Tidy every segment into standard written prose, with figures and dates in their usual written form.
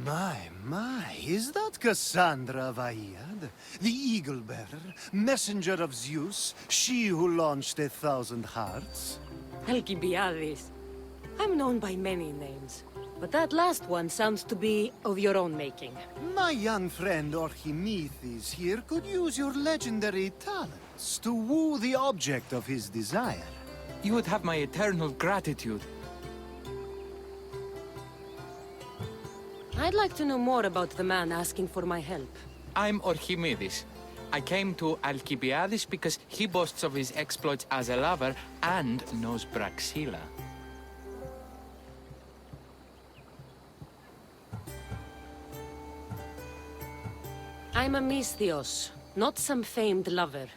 My, is that Cassandra of Aiad, the Eagle-Bearer, messenger of Zeus, she who launched 1,000 hearts? Alcibiades. I'm known by many names, but that last one sounds to be of your own making. My young friend Archimedes here could use your legendary talents to woo the object of his desire. You would have my eternal gratitude. I'd like to know more about the man asking for my help. I'm Archimedes. I came to Alcibiades because he boasts of his exploits as a lover and knows Praxila. I'm a Misthios, not some famed lover.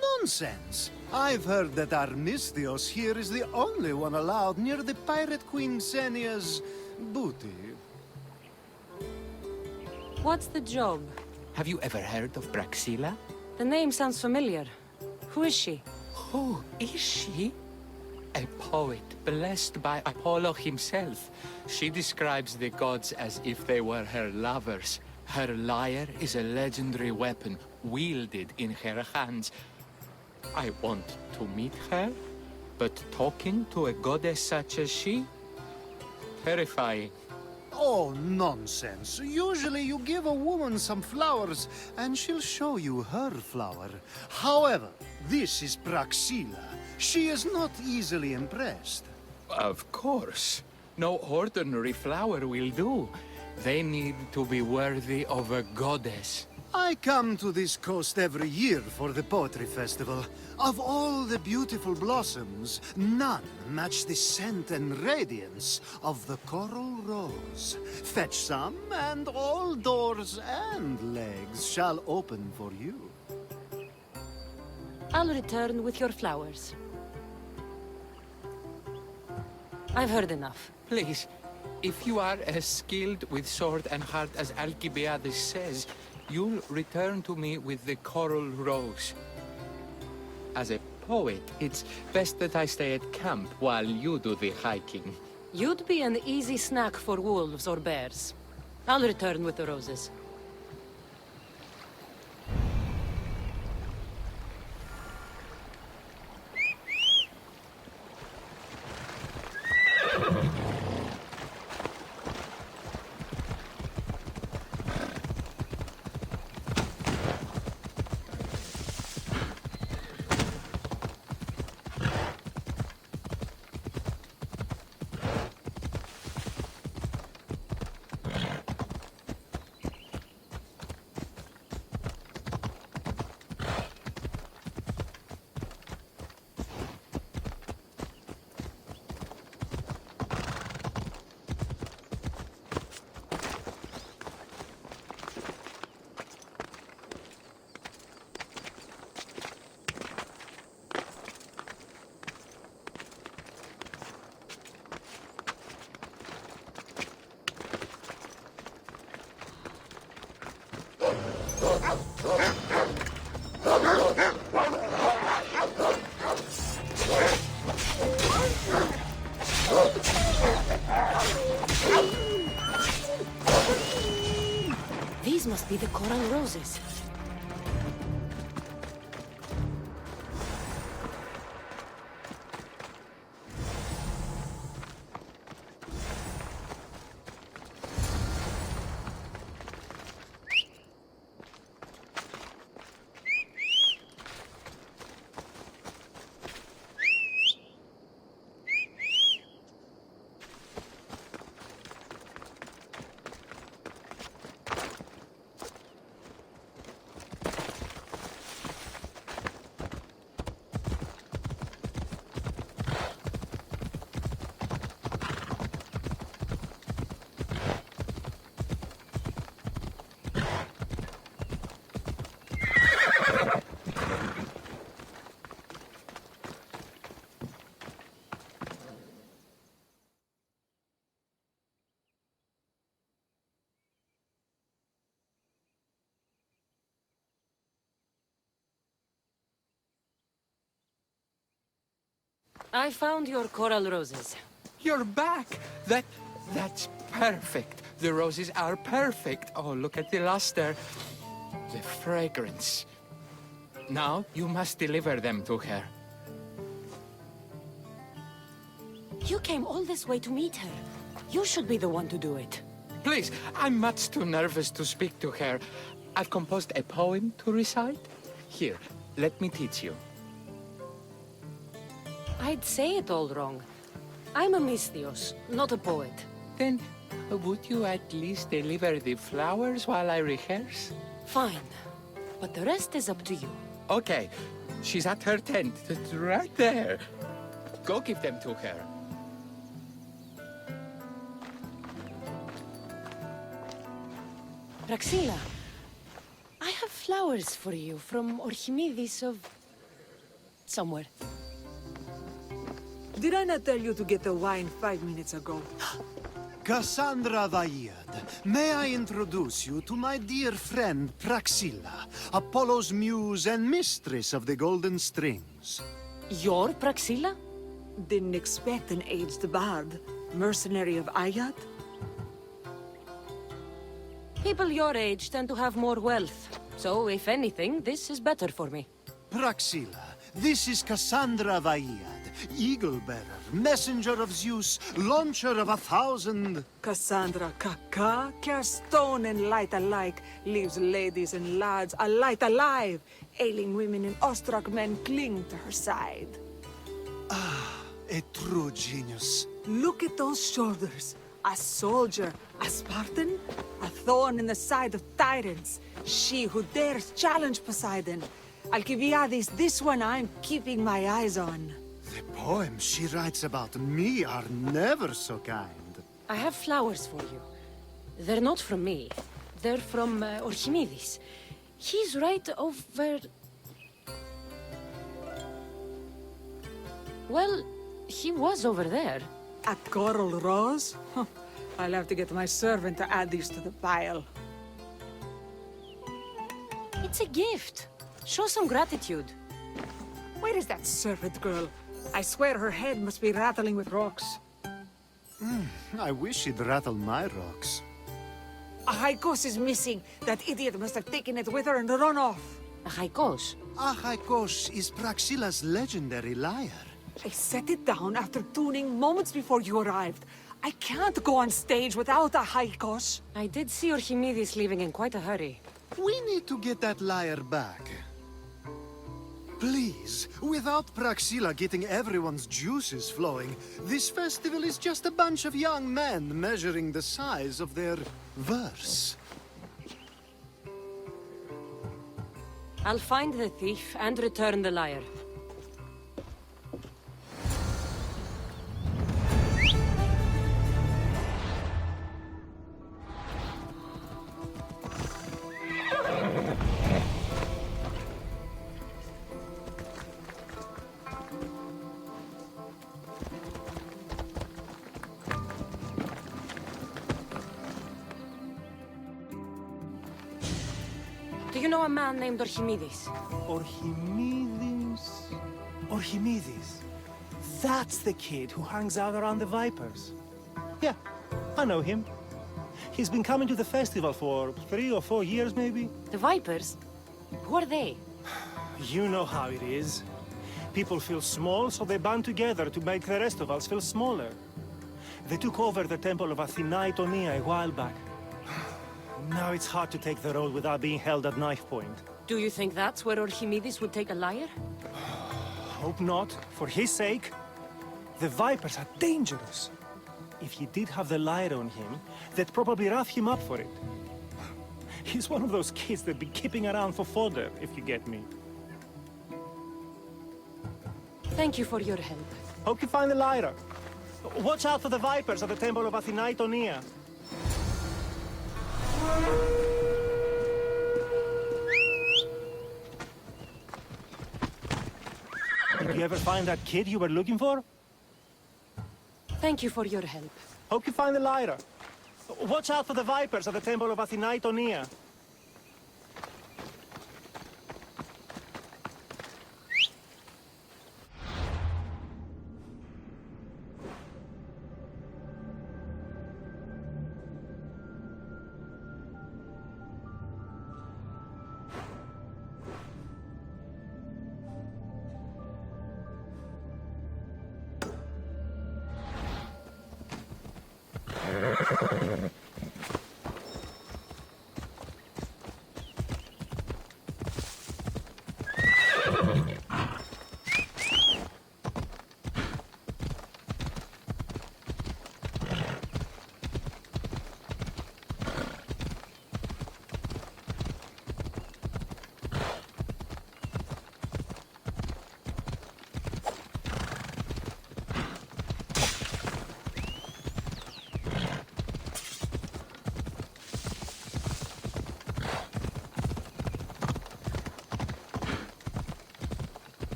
Nonsense! I've heard that our Misthios here is the only one allowed near the pirate queen Xenia's booty. What's the job? Have you ever heard of Praxila? The name sounds familiar. Who is she? Who is she? A poet blessed by Apollo himself. She describes the gods as if they were her lovers. Her lyre is a legendary weapon wielded in her hands. I want to meet her, but talking to a goddess such as she? Terrifying. Oh, nonsense. Usually you give a woman some flowers, and she'll show you her flower. However, this is Praxila. She is not easily impressed. Of course. No ordinary flower will do. They need to be worthy of a goddess. I come to this coast every year for the Poetry Festival. Of all the beautiful blossoms, none match the scent and radiance of the coral rose. Fetch some, and all doors and legs shall open for you. I'll return with your flowers. I've heard enough. Please, if you are as skilled with sword and heart as Alcibiades says, you'll return to me with the coral rose. As a poet, it's best that I stay at camp while you do the hiking. You'd be an easy snack for wolves or bears. I'll return with the roses. These must be the coral roses. I found your coral roses. You're back! That's perfect. The roses are perfect. Oh, look at the luster. The fragrance. Now you must deliver them to her. You came all this way to meet her. You should be the one to do it. Please, I'm much too nervous to speak to her. I've composed a poem to recite. Here, let me teach you. I'd say it all wrong. I'm a Misthios, not a poet. Then, would you at least deliver the flowers while I rehearse? Fine. But the rest is up to you. Okay, she's at her tent, right there. Go give them to her. Praxilla, I have flowers for you from Orchimidis of... somewhere. Did I not tell you to get the wine 5 minutes ago? Cassandra Vaiad, may I introduce you to my dear friend Praxilla, Apollo's muse and mistress of the Golden Strings. You're Praxilla? Didn't expect an aged bard. Mercenary of Ayat? People your age tend to have more wealth. So, if anything, this is better for me. Praxilla, this is Cassandra Vaiad, Eagle-bearer, messenger of Zeus, launcher of 1,000... Cassandra Kaka, cares stone and light alike, leaves ladies and lads alight alive. Ailing women and awestruck men cling to her side. A true genius. Look at those shoulders. A soldier, a Spartan, a thorn in the side of tyrants. She who dares challenge Poseidon. Alcibiades, this one I'm keeping my eyes on. The poems she writes about me are never so kind. I have flowers for you. They're not from me. They're from Orchimidis. He's right over... Well, he was over there. A coral rose? Huh. I'll have to get my servant to add these to the pile. It's a gift. Show some gratitude. Where is that servant girl? I swear her head must be rattling with rocks. I wish she'd rattle my rocks. A Haikos is missing. That idiot must have taken it with her and run off. A Haikos. Achaikos is Praxilla's legendary lyre. I set it down after tuning moments before you arrived. I can't go on stage without a Haikos. I did see Orchimidis leaving in quite a hurry. We need to get that lyre back. Please, without Praxilla getting everyone's juices flowing, this festival is just a bunch of young men measuring the size of their verse. I'll find the thief and return the lyre. Do you know a man named Orchimidis? Orchimidis? Orchimidis? That's the kid who hangs out around the Vipers. Yeah, I know him. He's been coming to the festival for 3 or 4 years, maybe. The Vipers? Who are they? You know how it is. People feel small, so they band together to make the rest of us feel smaller. They took over the temple of Athena Itonia a while back. Now it's hard to take the road without being held at knife point. Do you think that's where Orchimidis would take a lyre? Hope not. For his sake. The Vipers are dangerous. If he did have the lyre on him, they'd probably rough him up for it. He's one of those kids that'd be keeping around for fodder, if you get me. Thank you for your help. Hope you find the lyre. Watch out for the Vipers at the temple of Athena Itonia. Did you ever find that kid you were looking for? Thank you for your help. Hope you find the lyre. Watch out for the Vipers at the temple of Athena Itonia.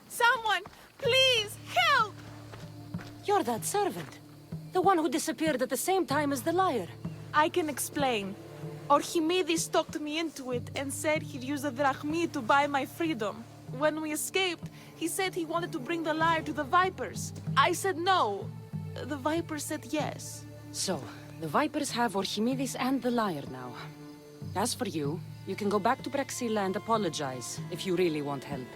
Someone, please, help! You're that servant. The one who disappeared at the same time as the lyre. I can explain. Archimedes talked me into it and said he'd use the drachmi to buy my freedom. When we escaped, he said he wanted to bring the lyre to the Vipers. I said no. The Vipers said yes. So, the Vipers have Archimedes and the lyre now. As for you, you can go back to Praxilla and apologize if you really want help.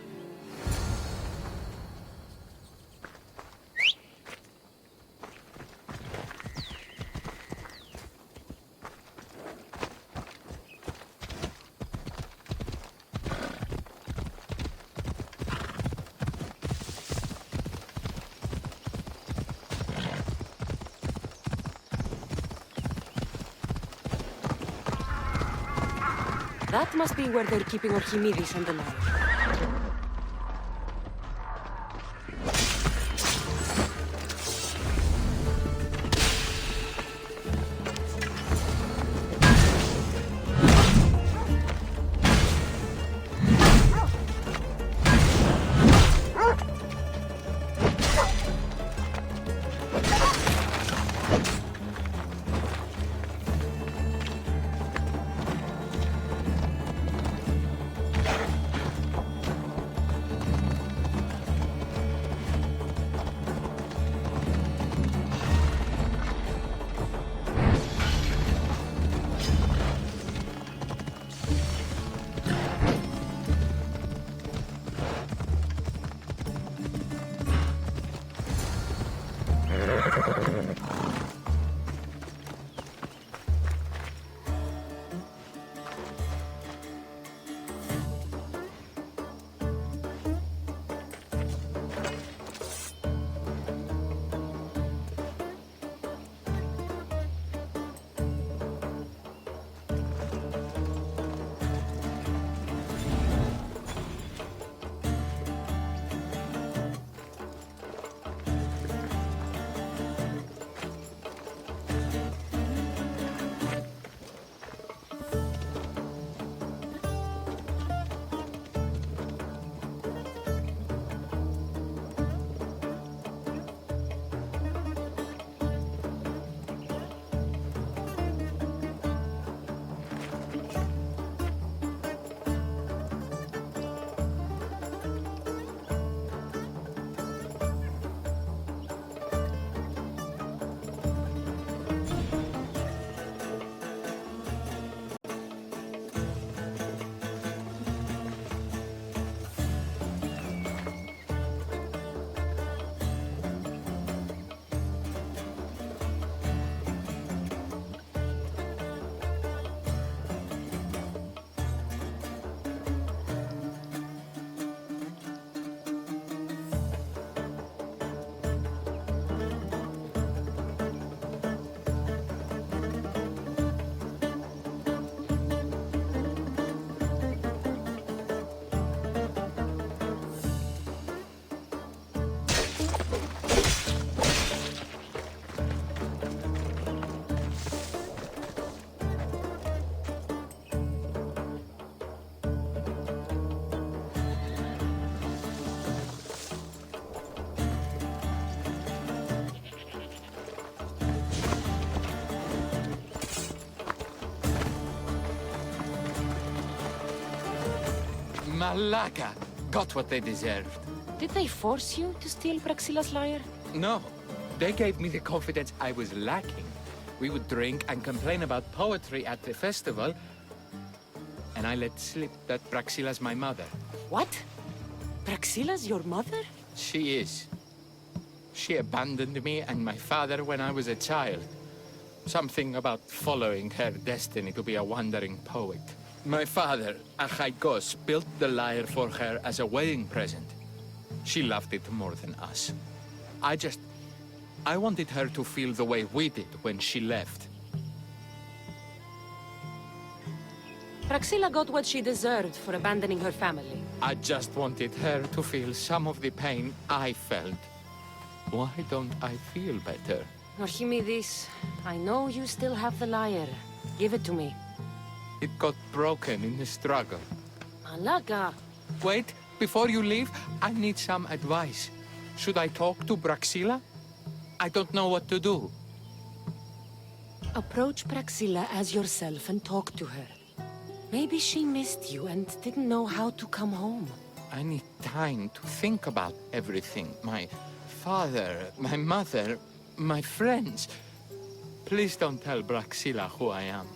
That must be where they're keeping Archimedes and the lyre. Malaga got what they deserved. Did they force you to steal Praxila's lyre? No, they gave me the confidence I was lacking. We would drink and complain about poetry at the festival, and I let slip that Praxila's my mother. What? Praxila's your mother? She is. She abandoned me and my father when I was a child. Something about following her destiny to be a wandering poet. My father, Achaikos, built the lyre for her as a wedding present. She loved it more than us. I wanted her to feel the way we did when she left. Praxila got what she deserved for abandoning her family. I just wanted her to feel some of the pain I felt. Why don't I feel better? Archimedes, I know you still have the lyre. Give it to me. It got broken in the struggle. Malaga! Wait, before you leave, I need some advice. Should I talk to Praxila? I don't know what to do. Approach Praxila as yourself and talk to her. Maybe she missed you and didn't know how to come home. I need time to think about everything. My father, my mother, my friends. Please don't tell Praxila who I am.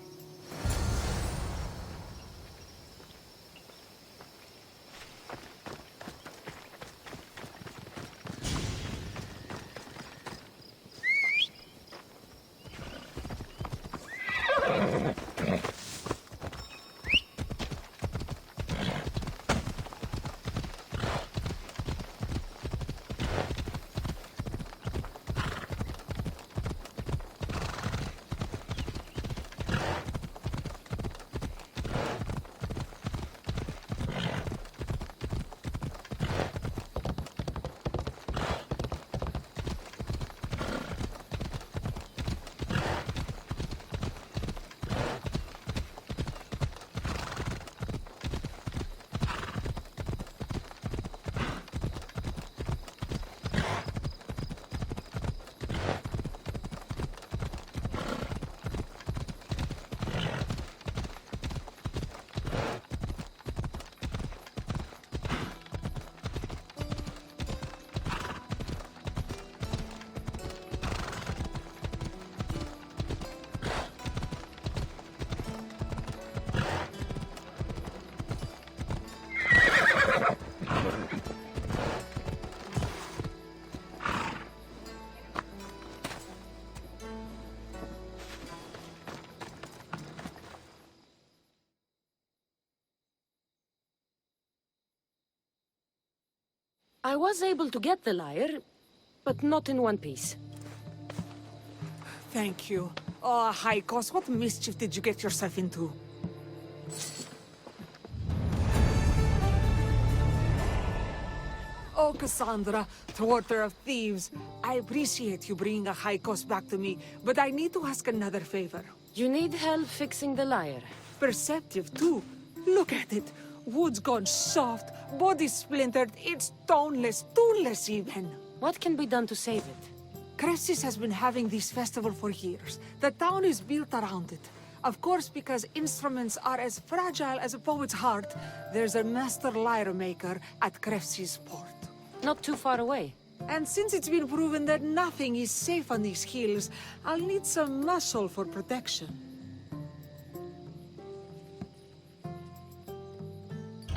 I was able to get the lyre, but not in one piece. Thank you. Oh, Haikos, what mischief did you get yourself into? Oh, Cassandra, thwarter of thieves. I appreciate you bringing a Haikos back to me, but I need to ask another favor. You need help fixing the lyre. Perceptive, too. Look at it. Wood's gone soft, body splintered, it's toneless, tuneless even. What can be done to save it? Cressis has been having this festival for years. The town is built around it. Of course, because instruments are as fragile as a poet's heart, there's a master lyre maker at Cressis port. Not too far away. And since it's been proven that nothing is safe on these hills, I'll need some muscle for protection.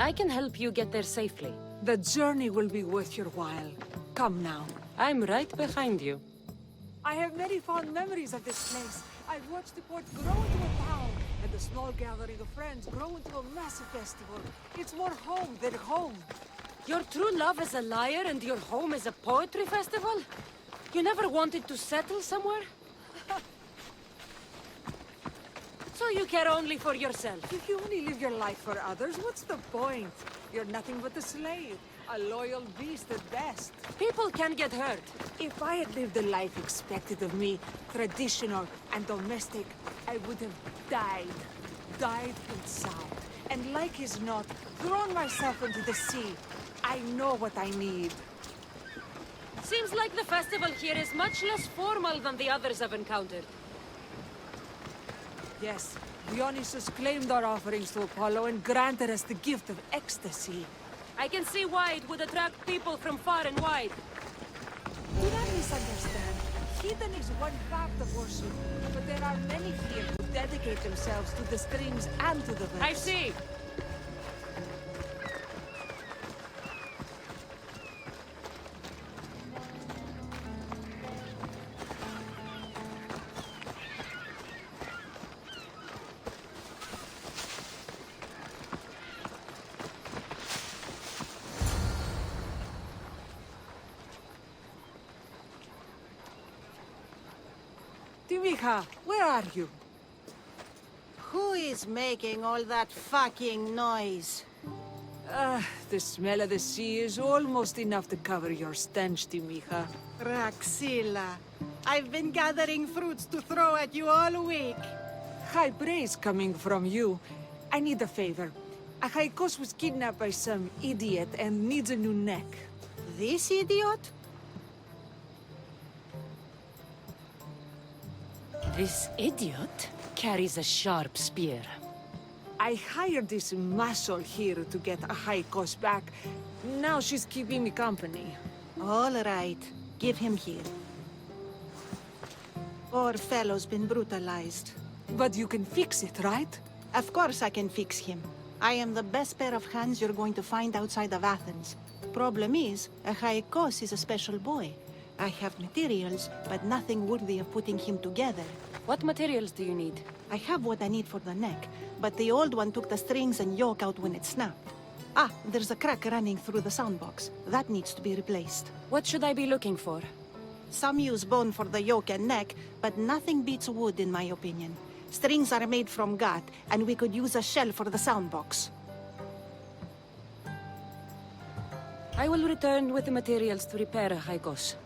I can help you get there safely. The journey will be worth your while. Come now. I'm right behind you. I have many fond memories of this place. I've watched the port grow into a town, and the small gathering of friends grow into a massive festival. It's more home than home. Your true love is a lyre and your home is a poetry festival? You never wanted to settle somewhere? So you care only for yourself? If you only live your life for others, what's the point? You're nothing but a slave. A loyal beast at best. People can get hurt. If I had lived the life expected of me, traditional and domestic, I would have died. Died inside. And like as not, thrown myself into the sea. I know what I need. Seems like the festival here is much less formal than the others I've encountered. Yes, Dionysus claimed our offerings to Apollo and granted us the gift of ecstasy. I can see why it would attract people from far and wide. Do not misunderstand. Heathen is one fact of worship, but there are many here who dedicate themselves to the strings and to the verse. I see. Timika, where are you? Who is making all that fucking noise? The smell of the sea is almost enough to cover your stench, Timika. Raxila, I've been gathering fruits to throw at you all week. High praise coming from you. I need a favor. Achaikos was kidnapped by some idiot and needs a new neck. This idiot? This idiot carries a sharp spear. I hired this muscle here to get Achaikos back. Now she's keeping me company. All right, give him here. Poor fellow's been brutalized. But you can fix it, right? Of course I can fix him. I am the best pair of hands you're going to find outside of Athens. Problem is, Achaikos is a special boy. I have materials, but nothing worthy of putting him together. What materials do you need? I have what I need for the neck, but the old one took the strings and yoke out when it snapped. Ah, there's a crack running through the soundbox. That needs to be replaced. What should I be looking for? Some use bone for the yoke and neck, but nothing beats wood in my opinion. Strings are made from gut, and we could use a shell for the soundbox. I will return with the materials to repair Haikos.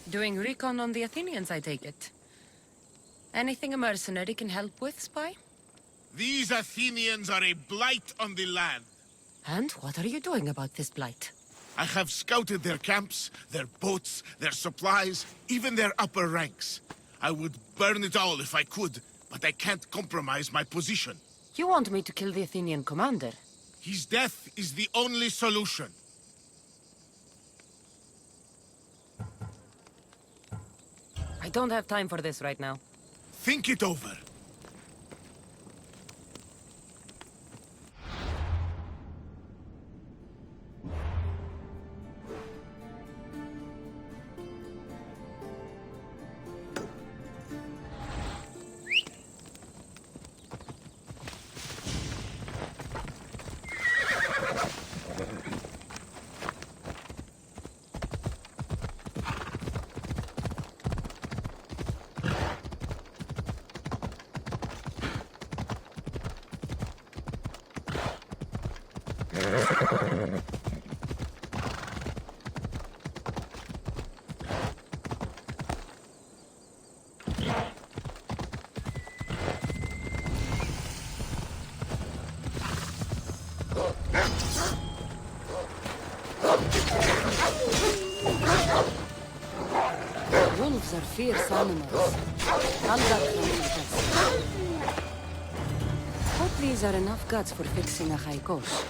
Doing recon on the Athenians, I take it. Anything a mercenary can help with, spy? These Athenians are a blight on the land. And what are you doing about this blight? I have scouted their camps, their boats, their supplies, even their upper ranks. I would burn it all if I could, but I can't compromise my position. You want me to kill the Athenian commander? His death is the only solution. I don't have time for this right now. Think it over. Wolves are fierce animals. None that can be tested. Hope these are enough guts for fixing a haikos.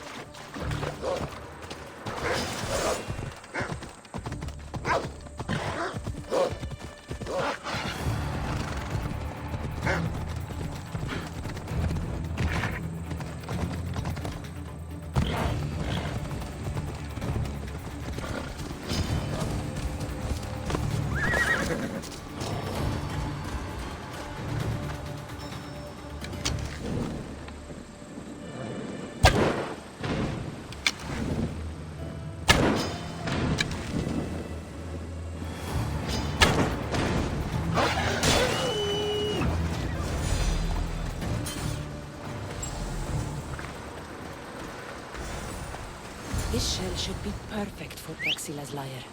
This shell should be perfect for Praxila's lyre.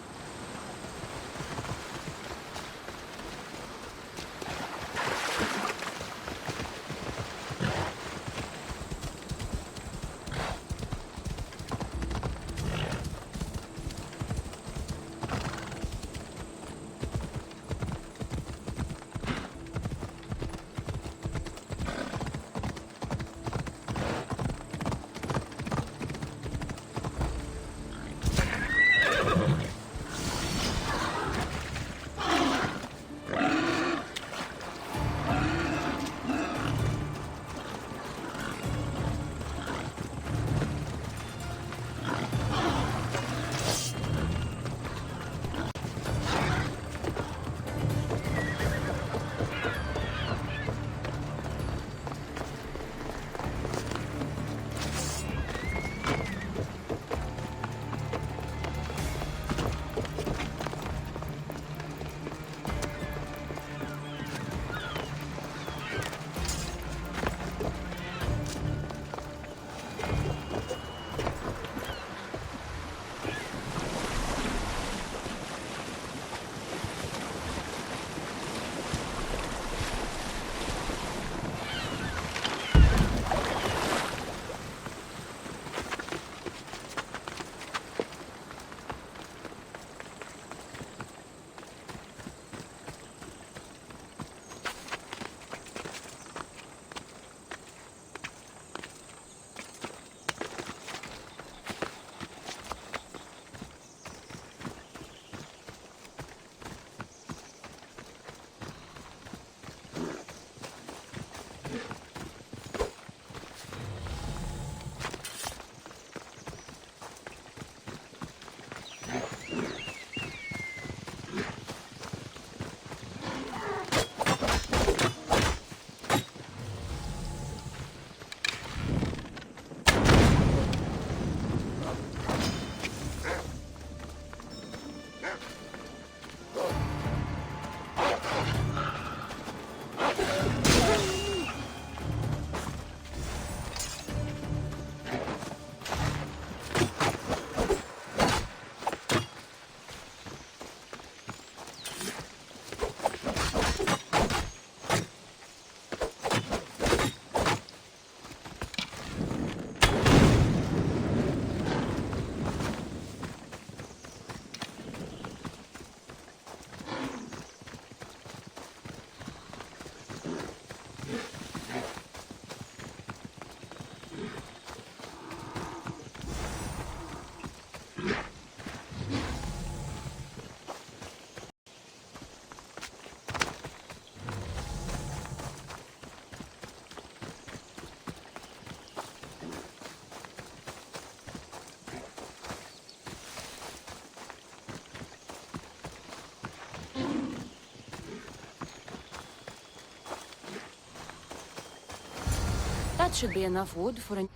That should be enough wood for an...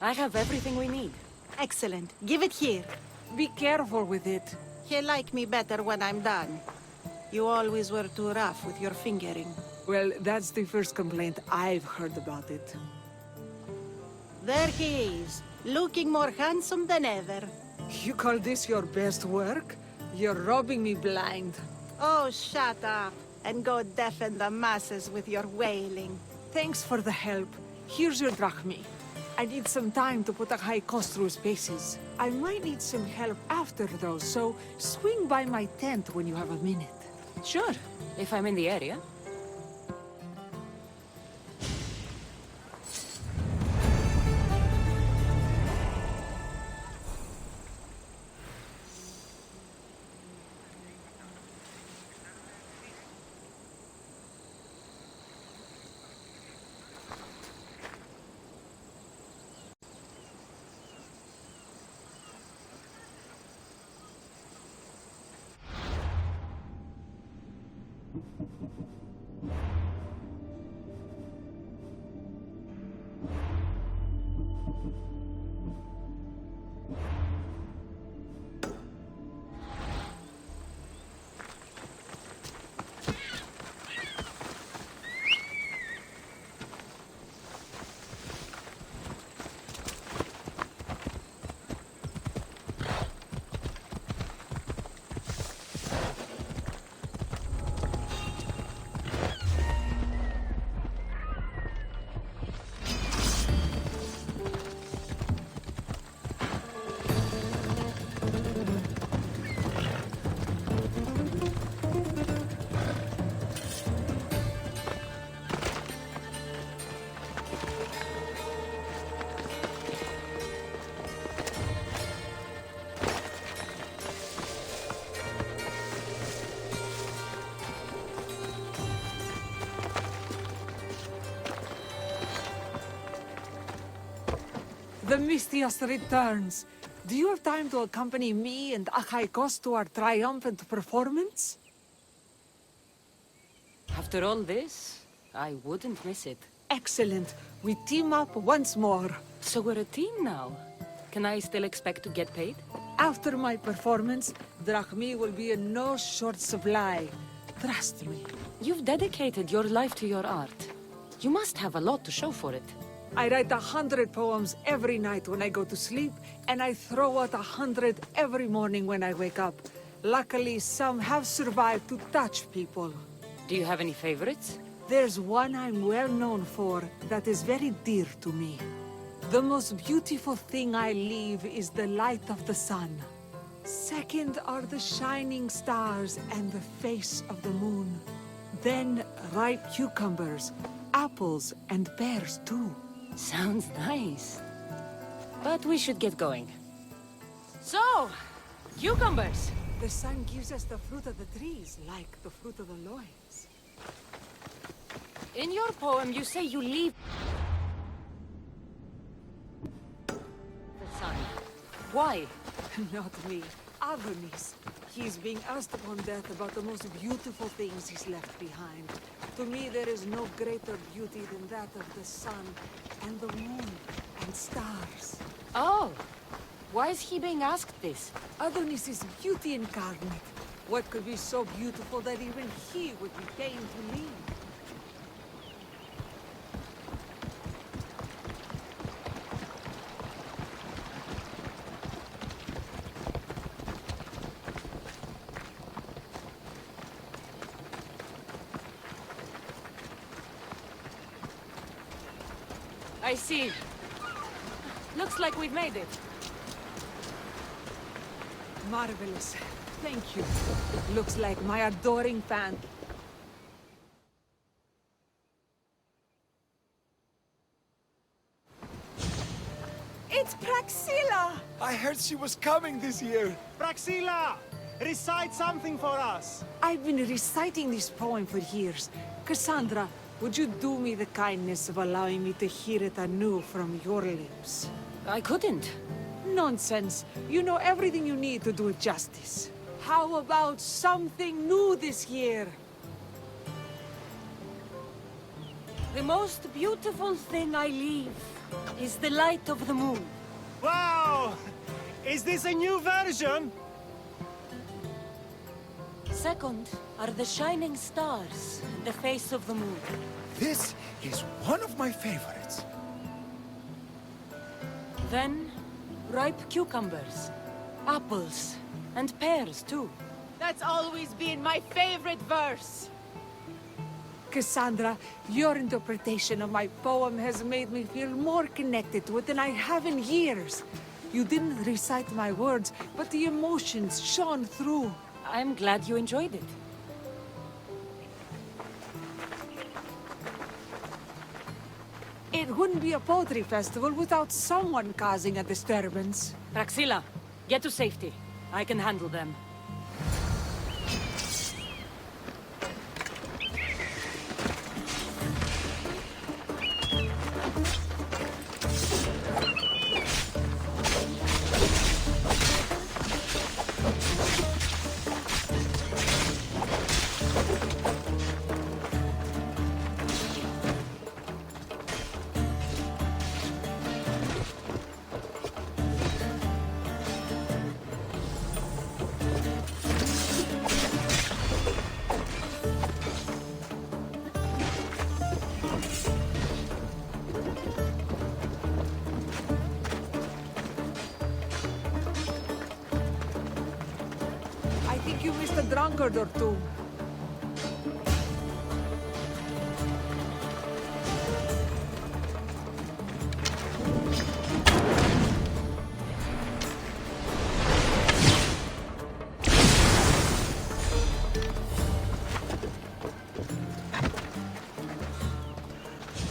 I have everything we need. Excellent. Give it here. Be careful with it. He'll like me better when I'm done. You always were too rough with your fingering. Well, that's the first complaint I've heard about it. There he is, looking more handsome than ever. You call this your best work? You're robbing me blind. Oh, shut up, and go deafen the masses with your wailing. Thanks for the help. Here's your drachmi. I need some time to put a high cost through spaces. I might need some help after though, so swing by my tent when you have a minute. Sure, if I'm in the area. The Mistios returns. Do you have time to accompany me and Achaikos to our triumphant performance? After all this, I wouldn't miss it. Excellent. We team up once more. So we're a team now. Can I still expect to get paid? After my performance, drachmi will be in no short supply. Trust me. You've dedicated your life to your art. You must have a lot to show for it. I write 100 poems every night when I go to sleep, and I throw out 100 every morning when I wake up. Luckily, some have survived to touch people. Do you have any favorites? There's one I'm well known for that is very dear to me. The most beautiful thing I leave is the light of the sun. Second are the shining stars and the face of the moon. Then ripe cucumbers, apples, and pears too. Sounds nice. But we should get going. So, cucumbers! The sun gives us the fruit of the trees, like the fruit of the loins. In your poem, you say you leave the sun. Why? Not me. Adonis. He's being asked upon death about the most beautiful things he's left behind. To me, there is no greater beauty than that of the sun, and the moon, and stars. Oh! Why is he being asked this? Adonis is beauty incarnate. What could be so beautiful that even he would be fain to leave? I see. Looks like we've made it. Marvelous. Thank you. Looks like my adoring fan. It's Praxilla! I heard she was coming this year. Praxilla! Recite something for us! I've been reciting this poem for years. Cassandra, would you do me the kindness of allowing me to hear it anew from your lips? I couldn't. Nonsense. You know everything you need to do it justice. How about something new this year? The most beautiful thing I leave is the light of the moon. Wow! Is this a new version? Second are the shining stars in the face of the moon. This is one of my favorites. Then, ripe cucumbers, apples, and pears too. That's always been my favorite verse. Cassandra, your interpretation of my poem has made me feel more connected to it than I have in years. You didn't recite my words, but the emotions shone through. I'm glad you enjoyed it. It wouldn't be a poetry festival without someone causing a disturbance. Praxilla, get to safety. I can handle them. I think you missed a drunkard or two.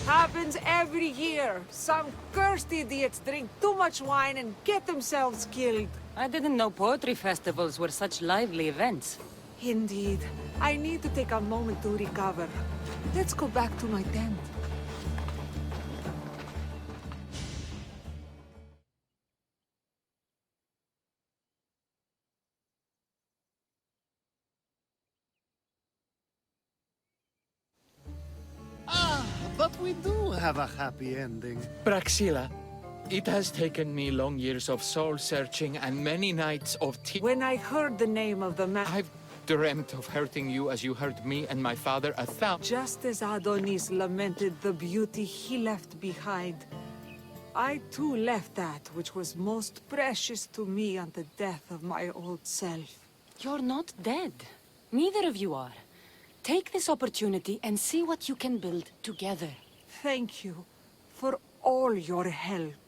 Happens every year. Some cursed idiots drink too much wine and get themselves killed. I didn't know poetry festivals were such lively events. Indeed. I need to take a moment to recover. Let's go back to my tent. But we do have a happy ending. Praxilla, it has taken me long years of soul-searching and many nights of tears. When I heard the name of the man... I've dreamt of hurting you as you hurt me and my father 1,000. Just as Adonis lamented the beauty he left behind, I too left that which was most precious to me on the death of my old self. You're not dead. Neither of you are. Take this opportunity and see what you can build together. Thank you for all your help.